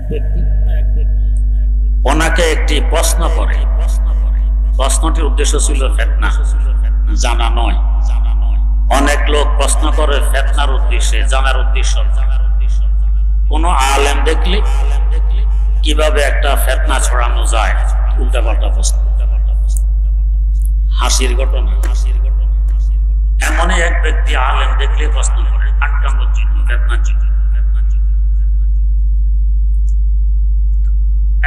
ব্যক্তি ওনাকে একটি প্রশ্ন করে, প্রশ্নটির উদ্দেশ্য ছিল ফিতনা, জানা নয়। অনেক লোক প্রশ্ন করে ফিতনার উদ্দেশ্যে, জানার উদ্দেশ্য। কোন আলেম দেখলে কিভাবে একটা ফিতনা ছড়ানো যায়, উল্টাপাল্টা প্রশ্ন, হাসির ঘটনা। এমনই এক ব্যক্তি আলেম দেখলে প্রশ্ন করে আটকানোর জন্য, ফিতনার জন্য।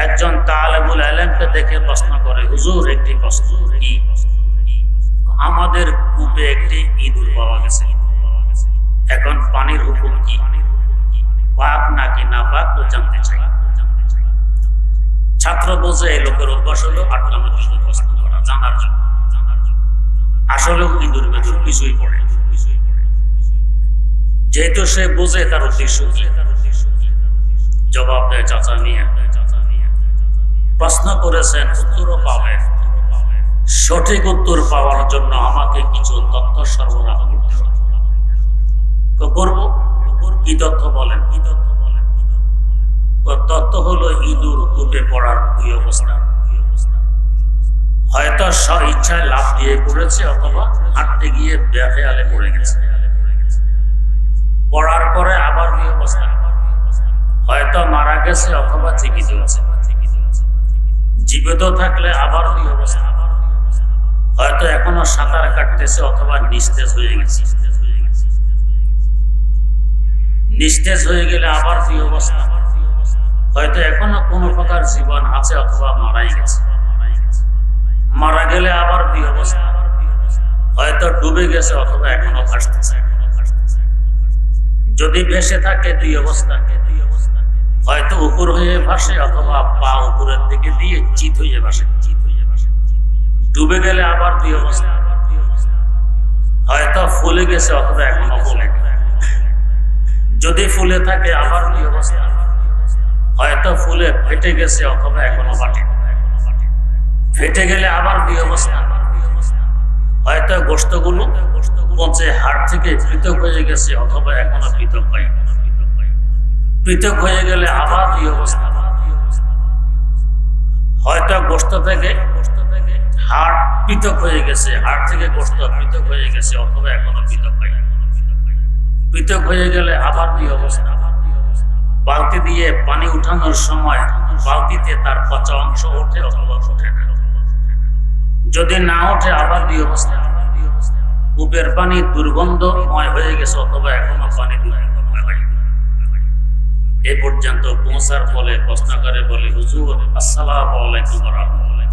একজন তালেবুল ইলমকে দেখে প্রশ্ন করে, হুজুর একটি প্রশ্ন, কি? আমাদের কূপে একটি ইঁদুর পাওয়া গেছে, এখন পানির হুকুম কি, পাক নাকি না পাক, তো জানতে চাই। ছাত্র বোঝে এই লোকের অভ্যাস হলো আটকানোর জন্য প্রশ্ন করা, জানার জন্য। আসলে ইঁদুর বেদুর কিছুই পড়ে, যেহেতু সে বোঝে তার উদ্দেশ্য কি, জবাব দেয় চাচা মিয়া প্রশ্ন করেছেন, উত্তরও পাবেন। সঠিক উত্তর পাওয়ার জন্য আমাকে কিছু তথ্য সরবরাহ করতে হবে। করবো, কি তথ্য বলেন? তথ্য হলো ইঁদুর কূপে পড়ার দুই অবস্থা। হয়তো ইচ্ছায় লাফ দিয়ে পড়েছে, অথবা হাঁটতে গিয়ে বেখেয়ালে পড়ে গেছে। পড়ার পরে আবার দুই অবস্থা, হয়তো মারা গেছে অথবা জীবিত আছে। জীবিত থাকলে আবার দুই অবস্থা, হয়তো এখনো সাঁতার কাটতেছে অথবা নিস্তেজ হয়ে গেছে। নিস্তেজ হয়ে গেলে আবার দুই অবস্থা, হয়তো এখনো কোনো প্রকার জীবন আছে অথবা মারাই গেছে। মারা গেলে আবার দুই অবস্থা, হয়তো ডুবে গেছে অথবা এখনো ভাসতেছে। যদি ভেসে থাকে দুই অবস্থা, হয়তো উপর হয়ে ভাসে অথবা পা উপরের দিকে দিয়ে চিত হয়ে ভাসে। ডুবে গেলে আবার দুই অবস্থা, হয়তো ফুলে গেছে অথবা এখনো ফুলে। যদি ফুলে থাকে আবার দুই অবস্থা, হয়তো ফুলে ফেটে গেছে অথবা এখনো ফাটে। ফেটে গেলে আবার দুই অবস্থা, হয়তো গোশতগুলো পচে হাড় থেকে পৃথক হয়ে গেছে অথবা এখনো পৃথক হয়। পৃথক হয়ে গেলে আবার দুই অবস্থা, হয়তো গোশত থেকে হাড় পৃথক হয়ে গেছে, হাড় থেকে গোশত পৃথক হয়ে গেছে অথবা এখনো পৃথক হয়। পৃথক হয়ে গেলে আবার দুই অবস্থা, বালতি দিয়ে পানি উঠানোর সময় বালতিতে তার পচা অংশ ওঠে অথবা ওঠে না। যদি না ওঠে আবার দুই অবস্থা, কূপের পানি দুর্গন্ধময় হয়ে গেছে অথবা এখনো পানি দুর্গন্ধময় হয়। এ পর্যন্ত পৌঁছার ফলে প্রশ্ন করে বলে, হুজুর আসসালামু আলাইকুম ওয়া রাহমাতুল্লাহ।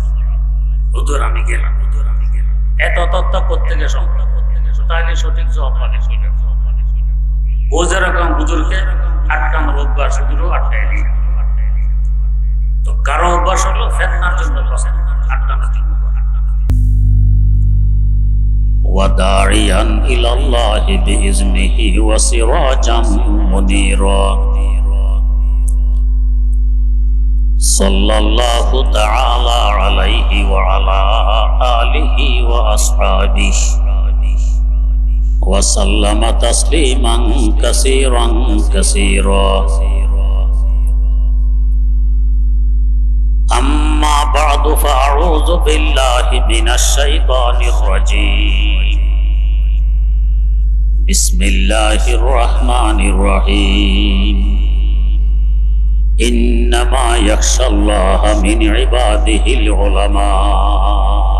হুজুর আমি গেলাম, এত তথ্য প্রত্যেকে সম্পর্ক তাইলে সঠিক জবাব পাবে। ও যেরকম হুজুরকে আটকানোর অভ্যাস, হুজুরও আটকায় দিই। তো কারো অভ্যাস হলো ফিতনার জন্য প্রশ্ন, আটকানোর জন্য। وَدَاعِيًا إِلَى اللَّهِ بِإِذْنِهِ وَسِرَاجًا مُنِيرًا صلى الله تعالى عليه وعلى آله وأصحابه وسلم تسليما كثيرا كثيرا أما بعد فأعوذ بالله من الشيطان الرجيم بسم الله الرحمن الرحيم إنما يخشى الله من عباده العلماء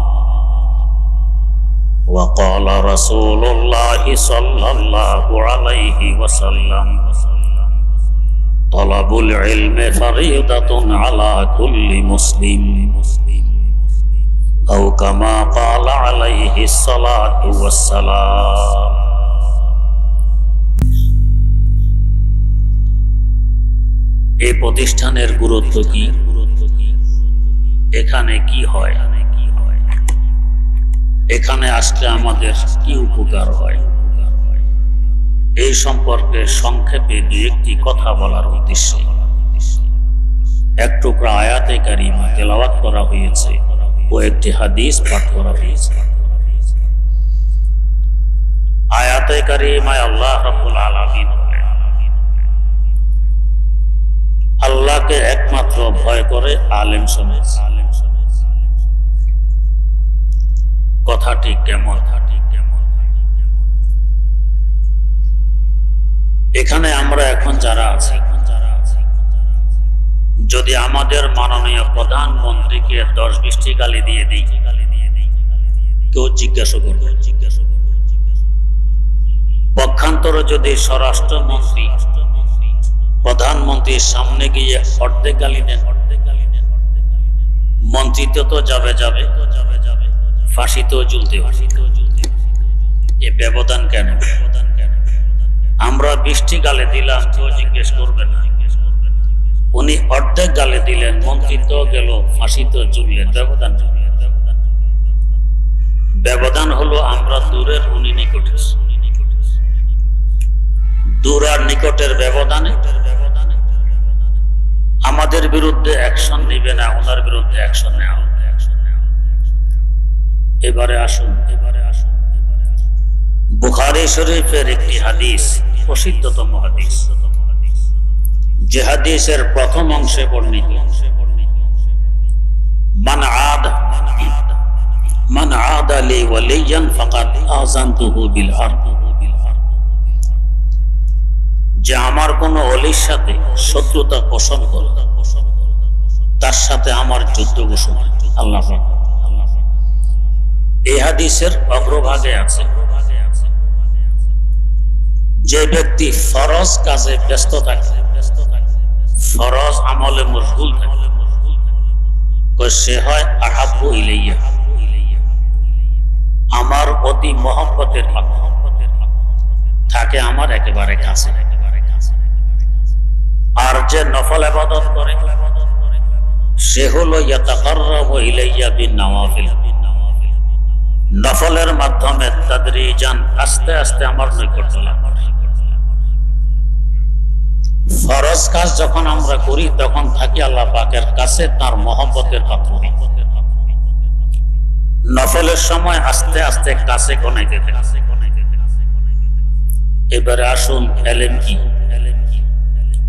وقال رسول الله صلى الله عليه وسلم طلب العلم فريضة على كل مسلم أو كما قال عليه الصلاة والسلام এই প্রতিষ্ঠানের গুরুত্ব কি, এখানে কি হয়, এখানে আসলে আমাদের কি উপকার হয়, এই সম্পর্কে সংক্ষেপে দুই একটি কথা বলার উদ্দেশ্যে এক টুকরা আয়াতে কারিমা তেলাওয়াত করা হয়েছে ও একটি হাদিস পাঠ করা হয়েছে। আয়াতে কারিমায় আল্লাহ রাব্বুল আলামিন আল্লাহকে একমাত্র ভয় করে আলেম সমাজ। কথাটি কেমন? এখানে আমরা এখন যারা আছি, যদি আমাদের মাননীয় প্রধানমন্ত্রীকে 10-20টি গালি দিয়ে দিই, কেউ জিজ্ঞাসা করবে? পক্ষান্তরে যদি স্বরাষ্ট্রমন্ত্রী প্রধানমন্ত্রীর সামনে গিয়ে অর্ধেক গালি দেন, মন্ত্রিত্ব তো যাবে, ফাঁসিতেও ঝুলতে হবে। এ ব্যবধান কেন? আমরা 20টি গালি দিলাম, কেউ জিজ্ঞেস করবে না। উনি অর্ধেক গালি দিলেন, মন্ত্রিত্ব গেল, ফাঁসিতেও ঝুললেন। ব্যবধান হলো আমরা দূরের, উনি নিকটের। দূর আর নিকটের ব্যবধানে আমাদের বিরুদ্ধে অ্যাকশন নিবে না, ওনার বিরুদ্ধে অ্যাকশন নেওয়া। এবারে আসুন, বুখারী শরীফের একটি হাদিস, প্রসিদ্ধতম হাদিস, যে হাদিসের প্রথম অংশে বর্ণিত, মান আদা লি ওয়ালিয়ান ফাকাদ আযানতুহু বিল হারব, যে আমার কোন ওলির সাথে শত্রুতা পোষণ করে তার সাথে আমার যুদ্ধ ঘোষণা। আল্লাহ এই হাদিসের অগ্রভাগে আছে, যে ব্যক্তি ফরজ কাজে ব্যস্ত থাকে, ফরজ আমলে মশগুল থাকে, সে হয় আহাব্বু ইলাইয়া, আমার অতি মহব্বতের থাকে, আমার একেবারে কাছে। আর যে নফল ইবাদত করে সে হলো ইয়াতাকাররাবু ইলাইয়া বিন-নওয়াফিল, নফলের মাধ্যমে তাদরিজান আস্তে আস্তে আমার নিকট লাভ করে। ফরজ কাজ যখন আমরা করি তখন থাকি আল্লাহ পাকের কাছে, তার মহব্বতের পাত্র। নফলের সময় আস্তে আস্তে কাছে গনাইতে থাকে। এবারে আসুন, এলেম কি?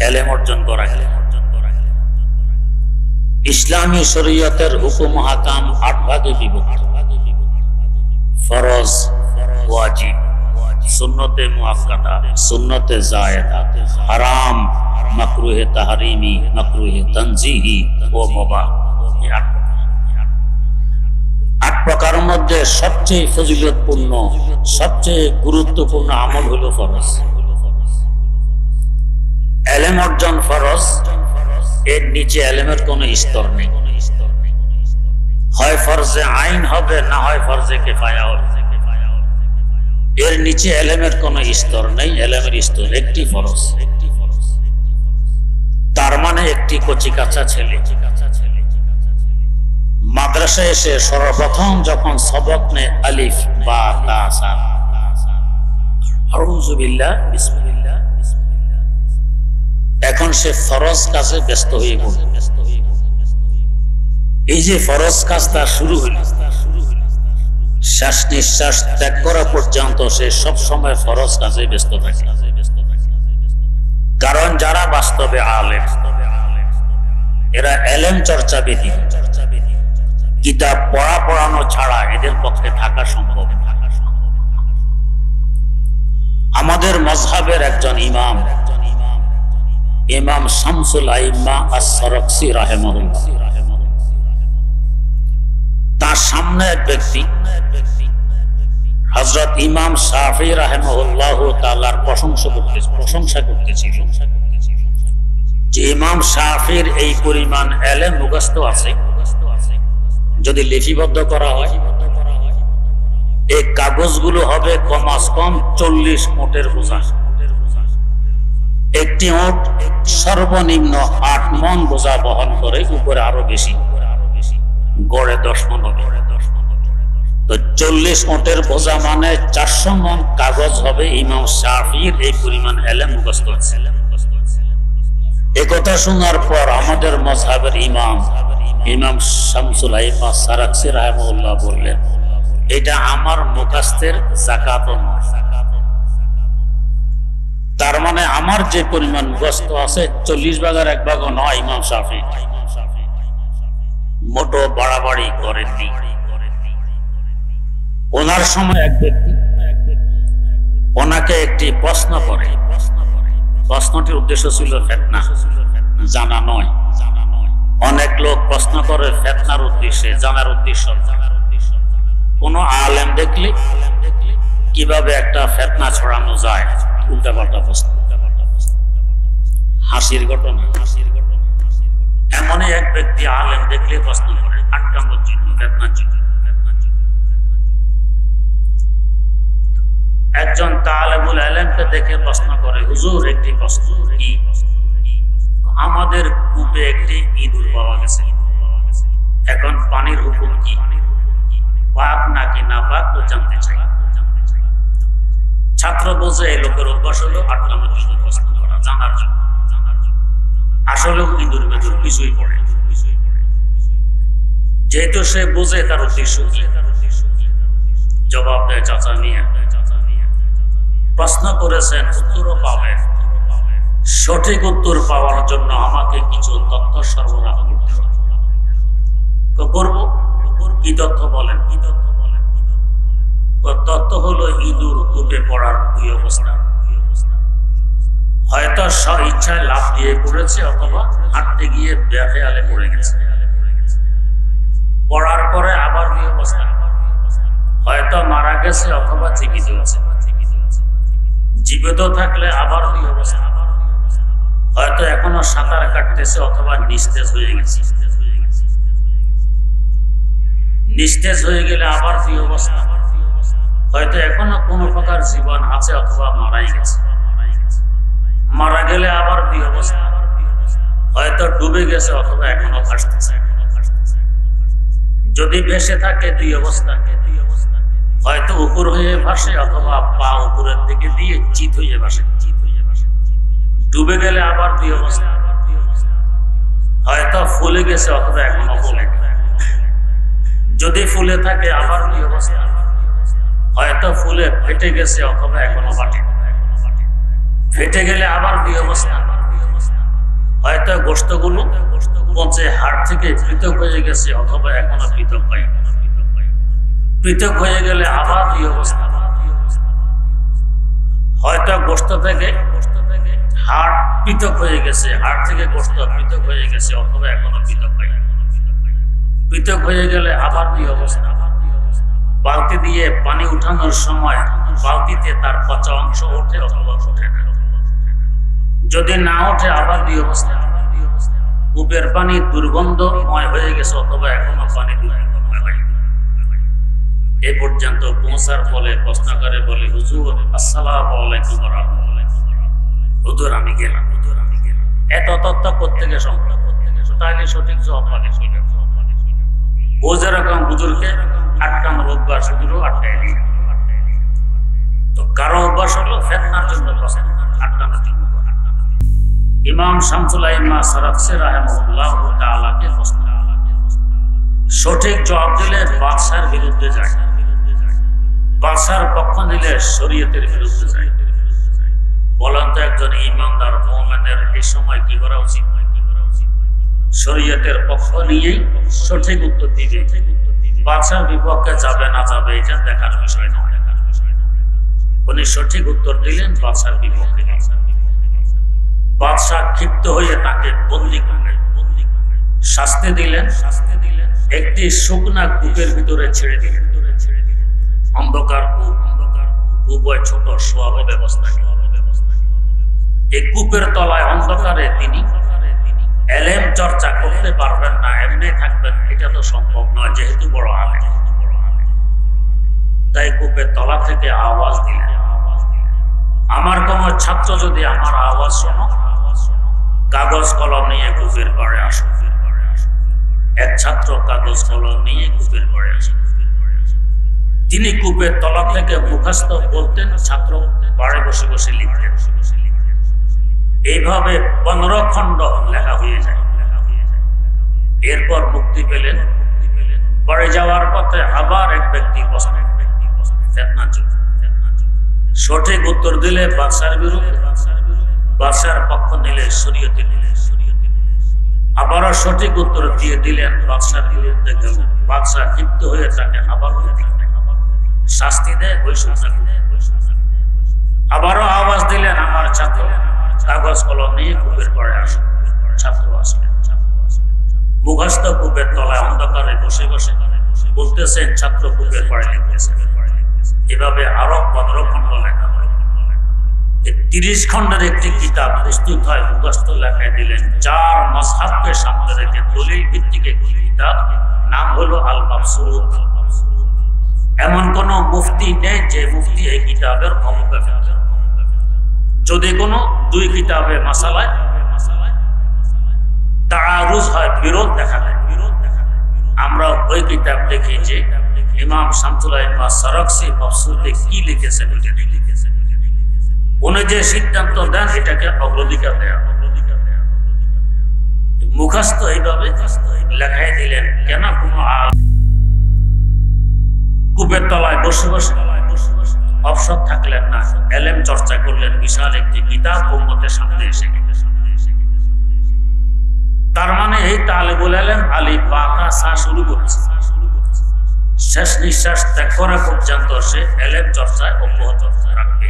এলেম অর্জন করা, ইসলামী শরীয়তের হুকুম হাকাম 8 ভাগে বিভক্ত। ফরজ, ওয়াজিব, সুন্নতে মুআক্কাদা, সুন্নতে জায়েদা, হারাম, মাকরুহে তাহরিমি, মাকরুহে তানজিহি ও মুবাহ। 8 প্রকারের মধ্যে সবচেয়ে ফজিলতপূর্ণ, সবচেয়ে গুরুত্বপূর্ণ আমল হলো ফরজ। এলেম অর্জন ফরজ, এর নিচে এলেমের কোন স্তর নেই। হয় ফরজে আইন হবে, না হয় ফরজে কিফায়া হবে। এর নিচে এলেমের কোন স্তর নেই। এলেমের স্তর একটি ফরজ। তার মানে একটি কচিকাঁচা ছেলে মাদ্রাসায় এসে সর্বপ্রথম যখন সবক নেয় আলিফ বা তা সা, আউযু বিল্লাহ, বিসমিল্লাহ, এখন সে ফরজ কাজে ব্যস্ত হয়ে পড়ে। এই যে ফরজ কাজটা শুরু হইল, শ্বাস নিঃশ্বাস ত্যাগ করা পর্যন্ত সে সব সময় ফরজ কাজে ব্যস্ত থাকে। কারণ যারা বাস্তবে আলেম, এরা এলেম চর্চা বিধি, কিতাব পড়ানো ছাড়া এদের পক্ষে থাকা সম্ভব না। আমাদের মযহাবের একজন ইমাম, ইমাম শামসুল আইম্মা আস-সারাকসি রাহিমাহুল্লাহ, তার সামনে এক ব্যক্তি হযরত ইমাম শাফিঈ রাহিমাহুল্লাহ তাআলার প্রশংসা করতেছিল যে ইমাম শাফিঈর এই পরিমাণ ইলম মুখস্থ আছে, যদি লিপিবদ্ধ করা হয় এই কাগজগুলো হবে কমাস কম 40 ওটের বোঝা। একটি ওট সর্বনিম্ন 8 মণ বোঝা বহন করে, উপরে আরো বেশি, গড়ে 10 মণ হবে। তো 40 ওটের বোঝা মানে 400 মণ কাগজ হবে। ইমাম শাফিঈর এই পরিমাণ ইলম মুখস্থ আছে। এই কথা শোনার পর আমাদের মযহাবের ইমাম শামসুল আইম্মা সারাকসি রাহিমাহুল্লাহ বললেন, এটা আমার মুখস্থের যাকাত নয়, তার মানে আমার যে পরিমাণ গোশত আছে 40 ভাগের 1 ভাগও নয়। ইমাম শাফি মোটো বাড়াবাড়ি করেননি। ওনার সময় এক ব্যক্তি ওনাকে একটি প্রশ্ন করে, প্রশ্নটির উদ্দেশ্য ছিল ফিতনা, জানা নয়। অনেক লোক প্রশ্ন করে ফিতনার উদ্দেশ্যে, জানার উদ্দেশ্য। কোন আলেম দেখলে কিভাবে একটা ফিতনা ছড়ানো যায়, উল্টাপাল্টা প্রশ্ন, হাসির ঘটনা। এমনই এক ব্যক্তি আলেম দেখলে প্রশ্ন করে আটকানোর জন্য, ফিতনার জন্য। একজন তালেবুল ইলমকে দেখে প্রশ্ন করে, হুজুর একটি প্রশ্ন, কি? আমাদের কূপে একটি ইঁদুর পাওয়া গেছে, এখন পানির হুকুম কি? পাক নাকি না পাক তো জানতে চাই। ছাত্র বোঝে এই লোকের অভ্যাস হলো আটকানোর জন্য প্রশ্ন করা, জানার জন্য। আসলেও ইঁদুর বেদুর কিছুই পড়ে, যেহেতু সে বোঝে তার উদ্দেশ্য কি, জবাব দেয় চাচা নিয়ে প্রশ্ন করেছেন, উত্তরও পাবেন। সঠিক উত্তর পাওয়ার জন্য আমাকে কিছু তথ্য সরবরাহ করতে হবে। করবো, কি তথ্য বলেন? তথ্য হলো ইঁদুর কূপে পড়ার 2 অবস্থা। হয়তো ইচ্ছায় লাফ দিয়ে পড়েছে, অথবা হাঁটতে গিয়ে বেখেয়ালে পড়ে গেছে। পড়ার পরে আবার 2 অবস্থা, হয়তো মারা গেছে অথবা জীবিত আছে। জীবিত থাকলে আবার 2 অবস্থা, হয়তো এখনো সাঁতার কাটতেছে অথবা নিস্তেজ হয়ে গেছে। নিস্তেজ হয়ে গেলে আবার 2 অবস্থা, হয়তো এখনো কোনো প্রকার জীবন আছে অথবা মারাই গেছে। মারা গেলে আবার 2 অবস্থা, হয়তো ডুবে গেছে অথবা এখনো ভাসতেছে। যদি ভেসে থাকে 2 অবস্থা, হয়তো উপর হয়ে ভাসে অথবা পা উপরের দিকে দিয়ে চিত হয়ে ভাসে। ডুবে গেলে আবার 2 অবস্থা, হয়তো ফুলে গেছে অথবা এখনো ফুলে। যদি ফুলে থাকে আবার 2 অবস্থা, হয়তো ফুলে ফেটে গেছে অথবা এখনো ফাটে। ফেটে গেলে আবার 2 অবস্থা, হয়তো গোশতগুলো পচে হাড় থেকে পৃথক হয়ে গেছে অথবা এখনো পৃথক হয়। পৃথক হয়ে গেলে আবার 2 অবস্থা, হয়তো গোশত থেকে হাড় পৃথক হয়ে গেছে, হাড় থেকে গোশত পৃথক হয়ে গেছে অথবা এখনো পৃথক হয়। পৃথক হয়ে গেলে আবার 2 অবস্থা, বালতি দিয়ে পানি উঠানোর সময় বালতিতে তার পচা অংশ ওঠে অথবা ওঠে না। যদি না ওঠে আবার 2 অবস্থা, কূপের পানি দুর্গন্ধময় হয়ে গেছে অথবা এখনো পানি দুর্গন্ধময় হয়। এ পর্যন্ত পৌঁছার ফলে প্রশ্ন করে বলে, হুজুর আসসালামু আলাইকুম ওয়া রাহমাতুল্লাহ। হুজুর আমি গেলাম। এত তথ্য প্রত্যেকে সম্ভব, তাইলে সঠিক জবাব পাবে। ও যেরকম হুজুরকে আটকানোর অভ্যাস, হুজুরও আটকায় দিই। তো কারো অভ্যাস হলো ফিতনার জন্য প্রশ্ন, আটকানোর জন্য। ইমাম শামসুল আইম্মা সারাফসি রাহিমাহুল্লাহ তাআলাকে প্রশ্ন, সঠিক জবাব দিলে বাদশার বিরুদ্ধে যায়, বাদশার পক্ষ নিলে শরীয়তের বিরুদ্ধে যায়। বলেন তো একজন ইমানদার মুমিনের এই সময় কি করা উচিত? শরীয়তের পক্ষ নিয়েই সঠিক উত্তর দিবে। বাদশার বিপক্ষে যাবে না যাবে এটা দেখার বিষয় নয়। উনি সঠিক উত্তর দিলেন, বাদশার বিপক্ষে। বাদশাহ ক্ষিপ্ত হয়ে তাকে বন্দী করলেন, শাস্তি দিলেন। একটি শুকনা কূপের ভিতরে ছেড়ে দিলেন। অন্ধকার কূপ, কূপের ছোট সোয়াব ব্যবস্থা। এই কূপের তলায় অন্ধকারে তিনি এলেম চর্চা করতে পারবেন না, এমনি থাকবেন, এটা তো সম্ভব নয় যেহেতু বড় আলেম। তাই কূপের তলা থেকে আওয়াজ দিলেন, আমার কোন ছাত্র যদি আমার আওয়াজ শোনো, কাগজ কলম নিয়ে কূপের পাড়ে আসো। এক ছাত্র কাগজ কলম নিয়ে কূপের পাড়ে আসে। তিনি কূপের তলা থেকে মুখস্থ বলতেন, ছাত্র পাড়ে বসে বসে লিখতেন। এইভাবে 15 খণ্ড লেখা হয়ে যায়। এরপর মুক্তি পেলেন। পরে যাওয়ার পথে আবার এক ব্যক্তি ফিতনার জন্য সঠিক উত্তর দিলে বাদশার বিরুদ্ধে, বাদশার পক্ষ নিলে শরীয়তে নিলে আবারও সঠিক উত্তর দিয়ে দিলেন, বাদশার বিরুদ্ধে গেল। বাদশাহ ক্ষিপ্ত হয়ে তাকে আবার শাস্তি দেয়, ওই শাস্তি দেয়। আবারও আওয়াজ দিলেন, আমার ছাত্র কাগজ কলম নিয়ে কূপের পরে আসে। ছাত্র আসলেন, মুখস্থ কূপের তলায় অন্ধকারে বসে বসে বলতেছেন, ছাত্র কূপের পরে লিখতেছেন। এভাবে আরো 15 খণ্ড লেখা। 30 খণ্ডের একটি কিতাব প্রস্তুত হয়, মুখস্থ লেখায় দিলেন। 4 মাযহাবকে সামনে রেখে দলিল ভিত্তিক একটি কিতাব, নাম হলো আল মাবসুত। এমন কোন মুফতি নেই যে মুফতি এই কিতাবের অমুখাপেক্ষী। যদি কোনো 2 কিতাবে মাসালায় তাআরুজ হয়, বিরোধ দেখা দেয়, আমরা ওই কিতাব দেখি যে ইমাম শামসুল আইন সারাকসি মাবসুতে কি লিখেছেন, উনি যে সিদ্ধান্ত দেন এটাকে অগ্রাধিকার দেয়া। মুখস্থ এইভাবে লেখাই দিলেন। কেন কোনো কূপের তলায় বসে বসে অবসর থাকলেন না, এলেম চর্চা করলেন। বিশাল একটি কিতাব উম্মতের সামনে এসে গেল। তার মানে এই তালেবুল ইলম আলিফ বা তা সা শুরু করেছে, শেষ নিঃশ্বাস ত্যাগ করা পর্যন্ত সে এলেম চর্চায় অব্যাহত রাখবে।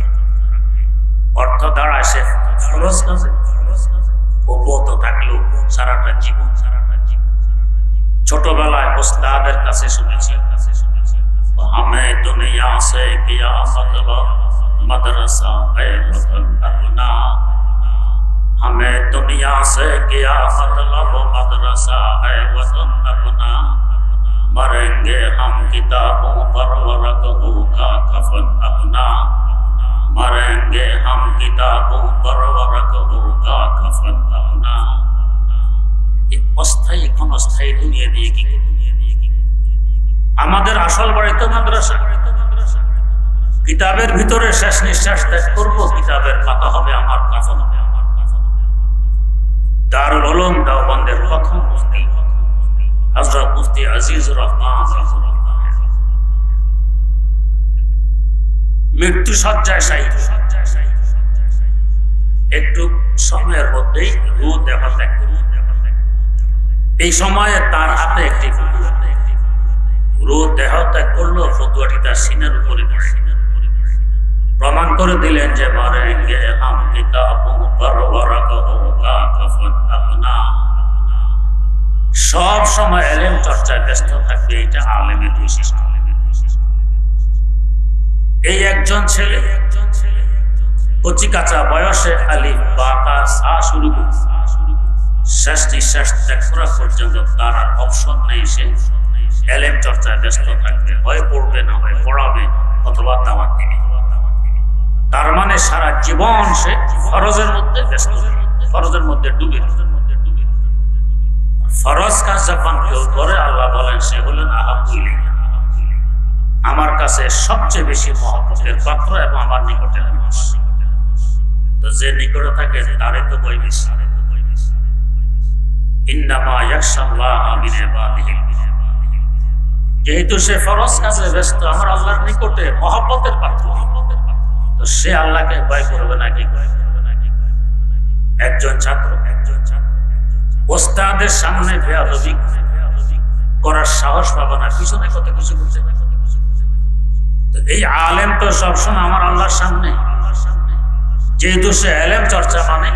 অর্থ দ্বারা সে ফরজ কাজে অব্যাহত থাকলো সারাটা জীবন। ছোটবেলায় ওস্তাদের কাছে শুনেছি, हमें दुनिया से किया मतलब मदरसा है वतन अपना, हमें दुनिया से किया मतलब मदरसा है वतन अपना, मरेंगे हम किताबों पर वरक होगा कफन अपना, मरेंगे हम किताबों पर वरक होगा कफन अपना। एक अस्थायी ক্ষণস্থায়ী দুনিয়া দিয়ে কি আমাদের আসল বাড়ি তো মাদ্রাসা। কিতাবের ভিতরে শেষ নিঃশ্বাস ত্যাগ করবো, কিতাবের পাতা হবে আমার কাফন। দারুল উলুম দেওবন্দের প্রথম মুফতি হযরত মুফতি আজিজুর রহমান মৃত্যু শয্যায় শায়িত। একটু সময়ের মধ্যেই রূহ দেহ ত্যাগ করবে। এই সময়ে তার হাতে একটি রূহ দেহ ত্যাগ করলো, ফতুয়াটি তার সিনার উপরে পড়ে। প্রমাণ করে দিলেন যে মারেঙ্গে হাম কিতাবোं पर वरक होगा कफन अपना। সব সময় ইলম চর্চায় ব্যস্ত থাকবে, এটা আলেমের বৈশিষ্ট্য। এই একজন ছেলে কচি কাঁচা বয়সে আলিফ বা তা সা শুরু করে শেষ নিঃশ্বাস ত্যাগ করা পর্যন্ত তার আর অপশন নেই। সে ইলম চর্চায় ব্যস্ত থাকবে, হয় পড়বে না হয় পড়াবে অথবা দাওয়াত দিবে। তার মানে সারা জীবন সে ফরজের মধ্যে ব্যস্ত, ফরজের মধ্যে ডুবে। ফরজ কাজ যখন কেউ করে, আল্লাহ বলেন সে হলেন আহাব্বু ইলাইয়া, আমার কাছে সবচেয়ে বেশি মহব্বতের পাত্র এবং আমার নিকটের মানুষ। তো যে নিকটে থাকে তারে তো বই বেশি। ইন্নামা ইয়াখশাল্লাহা মিন ইবাদিহিল, যেহেতু সে ফরজ কাজে ব্যস্ত, আমার আল্লাহর নিকটে মহব্বতের পাত্র, তো সে আল্লাহকে ভয় করবে না কি করে? একজন ছাত্র ওস্তাদের সামনে বেয়াদবি করার সাহস পাবে না, পিছনে কত কিছু করতে। তো এই আলেম তো সবসময় আমার আল্লাহর সামনে, যেহেতু সে ইলম চর্চা মানে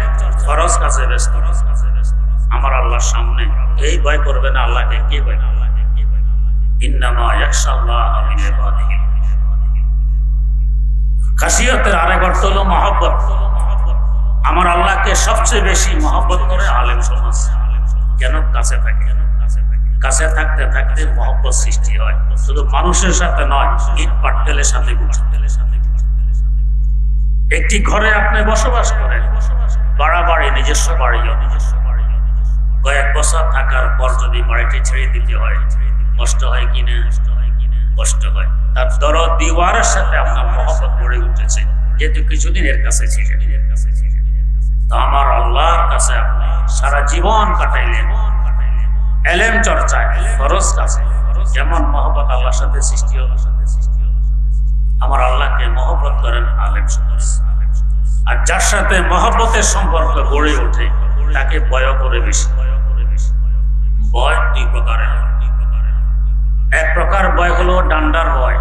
ফরজ কাজে ব্যস্ত, আমার আল্লাহর সামনে এই ভয় করবে না। আল্লাহকে কে ভয়? ইন্নামা ইয়াখশাল্লাহা মিন ইবাদিহি। খাসিয়তের আরেক অর্থ হলো মহব্বত। আমার আল্লাহকে সবচেয়ে বেশি মহব্বত করে আলেম সমাজ। কেন? কাছে থাকে। কাছে থাকতে থাকতে মহব্বত সৃষ্টি হয়, শুধু মানুষের সাথে নয়, ইট পাটকেলের সাথে। একটি ঘরে আপনি বসবাস করেন, বাড়াবাড়ি নিজস্ব বাড়িও, কয়েক বছর থাকার পর যদি বাড়িটি ছেড়ে দিতে হয়, কষ্ট হয় কিনা? কষ্ট হয়। তার দরদ দিওয়ারের সাথে আপনার মহব্বত গড়ে উঠেছে, যেহেতু কিছুদিন এর কাছে ছিলেন। তো আমার আল্লাহর কাছে আপনি সারা জীবন কাটাইলেন ইলম চর্চায়, ফরজ কাজে। যেমন মহব্বত আল্লাহর সাথে সৃষ্টি হল, আমার আল্লাহকে মহব্বত করেন আলেম সমাজ। আর যার সাথে মহব্বতের সম্পর্ক গড়ে ওঠে তাকে ভয় করে বেশি। ভয় দুই প্রকারের। এক প্রকার ভয় হলো ডান্ডার ভয়,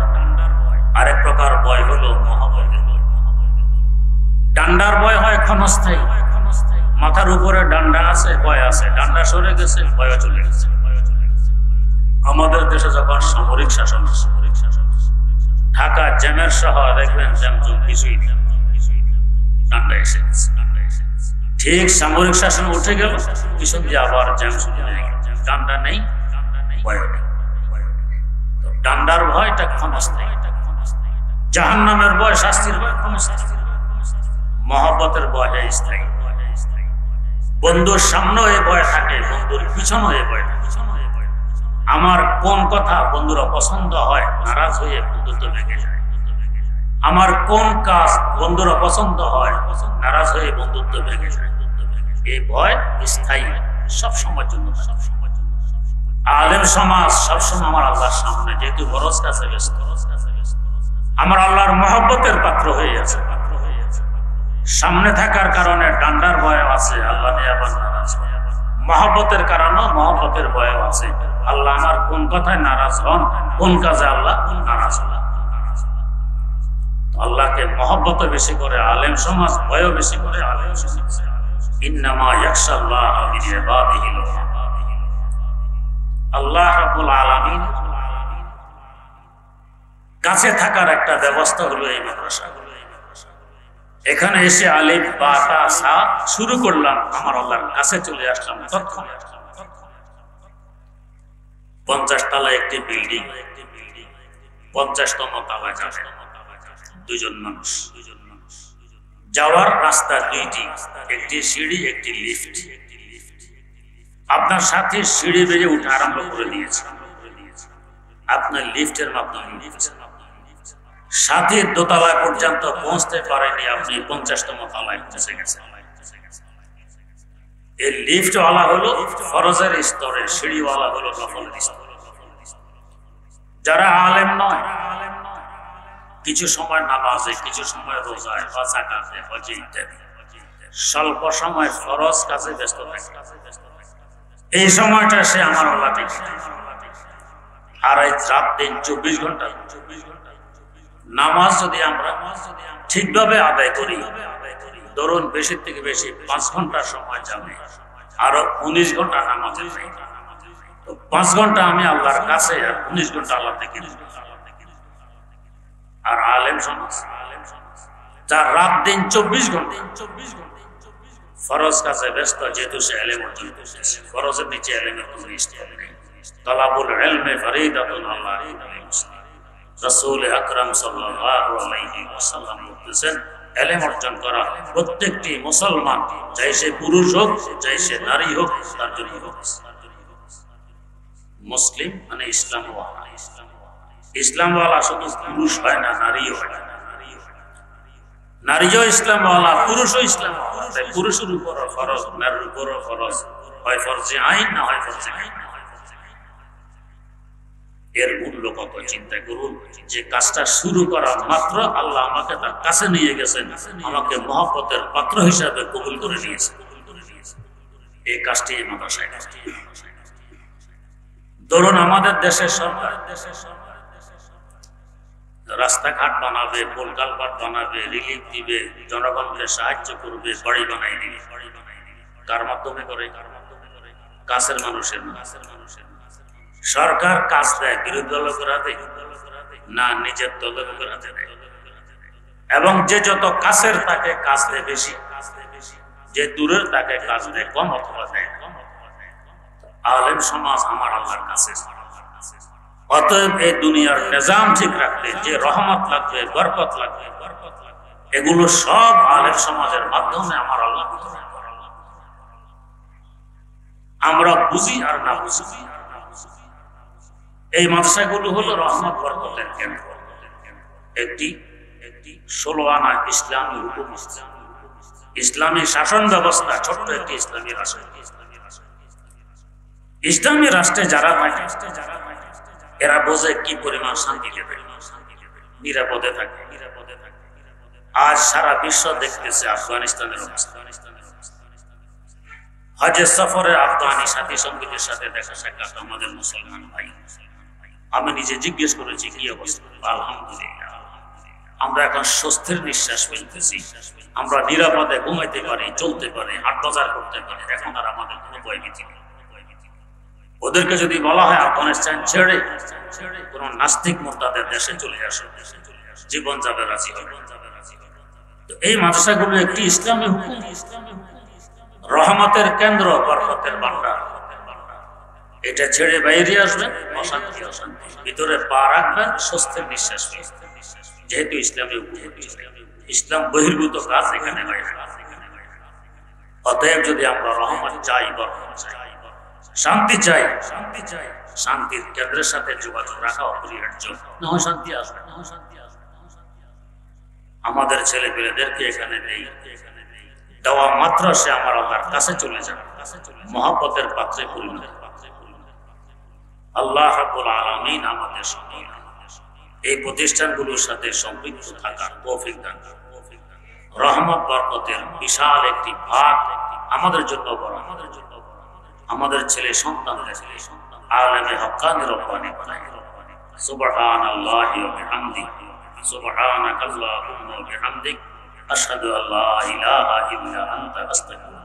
আরেক প্রকার ভয় হলো মহব্বতের ভয়। ডান্ডার ভয় হয় ক্ষণস্থায়ী, মাথার উপরে ডান্ডা আছে, ভয় আছে, ডান্ডা সরে গেছে, ভয় চলে গেছে। আমাদের দেশে যখন সামরিক শাসন, ঢাকা জ্যামের শহর, দেখবেন জ্যাম কিছুই ডান্ডা এসে গেছে। ঠিক সামরিক শাসন উঠে গেল, পিছন দিয়ে আবার জ্যাম শুরু হয়ে গেল। ডান্ডা নেই, ভয় নেই। ডান্ডার ভয়টা ক্ষণস্থায়ী, জাহান্নামের ভয়, শাস্তির ভয় ক্ষণস্থায়ী, মহব্বতের ভয় স্থায়ী। বন্ধুর সামনেও এই ভয় থাকে, বন্ধুর পিছনেও এই ভয় থাকে। আমার কোন কথা বন্ধুরা পছন্দ হয়, নারাজ হয়ে বন্ধুত্ব ভেঙে যায়। আমার কোন কাজ বন্ধুরা পছন্দ হয়, নারাজ হয়ে বন্ধুত্ব ভেঙে যায়। এই ভয় স্থায়ী, সবসময়ের জন্য। আলেম সমাজ সবসময় আমার আল্লাহর সামনে, যেহেতু বরজ কাছে ব্যস্ত, আমার আল্লাহর মহব্বতের পাত্র হয়ে আছে। সামনে থাকার কারণে ডান্ডার ভয় আছে, আল্লাহ নিয়ে আবার নারাজ হয়। মহব্বতের কারণে মহব্বতের ভয় আছে, আল্লাহ আমার কোন কথায় নারাজ হন, কোন কাজে আল্লাহ নারাজ হন। আল্লাহকে মহব্বত বেশি করে আলেম সমাজ, ভয় বেশি করে আলেম সমাজ। ইন্নামা ইয়াখশাল্লাহ মিন ইবাদিহিল উলামা। আল্লাহ রাব্বুল আলামিন কাছে থাকার একটা ব্যবস্থা হলো এই মাদ্রাসা। এখানে এসে আলিফ বা তা সা শুরু করলাম, আমার আল্লাহর কাছে চলে আসলাম তৎক্ষণাৎ। 50 তলা একটি বিল্ডিং, 50তম তলায় যাবে দুজন মানুষ। যাওয়ার রাস্তা দুইটি, একটি সিঁড়ি, একটি লিফট। আপনার সাথে সিঁড়ি বেজে উঠে আরম্ভ করে দিয়েছে, আপনার লিফটের মাধ্যমে সাথে দোতলা পর্যন্ত পৌঁছতে পারেনি, আপনি 50তম তলায় পৌঁছে গেছেন। এই লিফটওয়ালা হলো ফরজের স্তরে, সিঁড়িওয়ালা হলো নফলের স্তরে। যারা আলেম নয়, কিছু সময় নামাজে, কিছু সময় রোজায়, বা যাকাতে, হজে ইত্যাদি, স্বল্প সময় ফরজ কাজে ব্যস্ত থাকে। এই সময়টা সে আমার আল্লাহ দেখে। আর এই রাত দিন 24 ঘন্টা নামাজ যদি আমরা ঠিকভাবে আদায় করি, ধরুন বেশি থেকে বেশি 5 ঘন্টার সময় যাবে, আরো 19 ঘন্টা নামাজের নেই, তো 5 ঘন্টা আমি আল্লাহর কাছে, আর 19 ঘন্টা আল্লাহ থেকে। আর আলেম সমাজ যার রাত দিন 24 ঘন্টা ফরজ কাজে ব্যস্ত, যেহেতু সে ইলম অর্জন করতেছে। ফরজের নিচে ইলমের কোনো স্তর নেই। তালাবুল ইলমি ফরিদাতুন আলা কুল্লি মুসলিম। রাসূল আকরাম সাল্লাল্লাহু আলাইহি ওয়াসাল্লাম বলেছেন, ইলম অর্জন করা প্রত্যেকটি মুসলমান, চাই সে পুরুষ হোক, চাই সে নারী হোক, তার জন্য হোক। মুসলিম মানে ইসলামওয়ালা। ইসলামওয়ালা শুধু পুরুষ হয় না, নারীও হয় না। নারীও ইসলামওয়ালা, পুরুষও ইসলামওয়ালা। তাই পুরুষের উপর ফরজ, নারীর উপরও ফরজ, হয় ফরজে আইন, না হয় ফরজে আইন। এর মূল্য কত চিন্তা করুন। যে কাজটা শুরু করা মাত্র আল্লাহ আমাকে তার কাছে নিয়ে গেছেন, আমাকে মহব্বতের পাত্র হিসাবে কবুল করে নিয়েছে। এই কাজটি মাদ্রাসায়। ধরুন আমাদের দেশের সরকার রাস্তাঘাট বানাবে, পোলকালপাট বানাবে, রিলিফ দিবে, জনগণকে সাহায্য করবে, বাড়ি বানাই দিবে। কার মাধ্যমে করে? কাছের মানুষের। সরকার কাজ দেয় বিরোধী দলের হাতে, না নিজের দলের হাতে দেয়। এবং যে যত কাছের তাকে কাজ দেয় বেশি, যে দূরের তাকে কাজ দেয় কম অথবা দেয় কম। আলেম সমাজ আমার আল্লাহর কাছে। অতএব এই দুনিয়ার নিজাম ঠিক রাখতে যে রহমত লাগবে, বরকত লাগবে, এগুলো সব আলেম সমাজের মাধ্যমে আমার আল্লাহ। আমরা বুঝি আর না বুঝি, এই মাদ্রাসাগুলো হলো রহমত বরকতের কেন্দ্র। একটি 16 আনা ইসলামী হুকুমত, ইসলামী শাসন ব্যবস্থা, ছোট্ট একটি ইসলামী রাষ্ট্র। ইসলামী রাষ্ট্রে যারা থাকে এরা বোঝে কি পরিমাণ শান্তি দেবে, নিরাপদে থাকে। আজ সারা বিশ্ব দেখতেছে আফগানিস্তানের অবস্থা। হজের সফরে আফগানি সাথী সঙ্গীদের সাথে দেখা সাক্ষাৎ আমাদের মুসলমান ভাই, আমি নিজে জিজ্ঞেস করেছি কি অবস্থা। আলহামদুলিল্লাহ, আমরা এখন স্বস্তির নিঃশ্বাস ফেলতেছি, আমরা নিরাপদে ঘুমাইতে পারি, চলতে পারি, হাট বাজার করতে পারি। এখন আর আমাদের কোনো ভয়ভীতি নেই। ওদেরকে যদি বলা হয় আফগানিস্তান ছেড়ে কোন নাস্তিক মোর্তাদের দেশে চলে আসে, জীবন যাবে রাজি হবে। তো এই মাদ্রাসাগুলো একটি ইসলামী হুকুম, রহমতের কেন্দ্র, বরকতের ভান্ডার। এটা ছেড়ে বাইরে আসবেন, অশান্তি অশান্তি, ভিতরে পা রাখবেন, স্বস্তির নিঃশ্বাস ফেলবেন। যেহেতু ইসলামী হুকুম, ইসলাম বহির্ভূত কাজ এখানে হয় না। অতএব যদি আমরা রহমত চাই, বরকত চাই, শান্তি চাই, শান্তির কেন্দ্রের সাথে যোগাযোগ রাখা অপরিহার্য, না হয় শান্তি আসবে না। আমাদের ছেলে পেলেদেরকে এখানে নেই, দেওয়া মাত্র সে আমার আল্লাহর কাছে চলে যাবে, মহব্বতের পাত্রে পরিণত। আল্লাহ রাব্বুল আলামিন আমাদের সকল এই প্রতিষ্ঠানগুলোর সাথে সম্পৃক্ত থাকার তৌফিক দান করুন। রহমত বরকতের বিশাল একটি ভাগ আমাদের জন্য বড়, আমাদের ছেলে সন্তানদের আলেমে হক্কানি রব্বানি বানায়। সুবহানাল্লাহি ওয়া বিহামদিহি, সুবহানাকাল্লাহুম্মা ওয়া বিহামদিক, আশহাদু আল্লা ইলাহা ইল্লা আনতা, আস্তাগফিরুকা।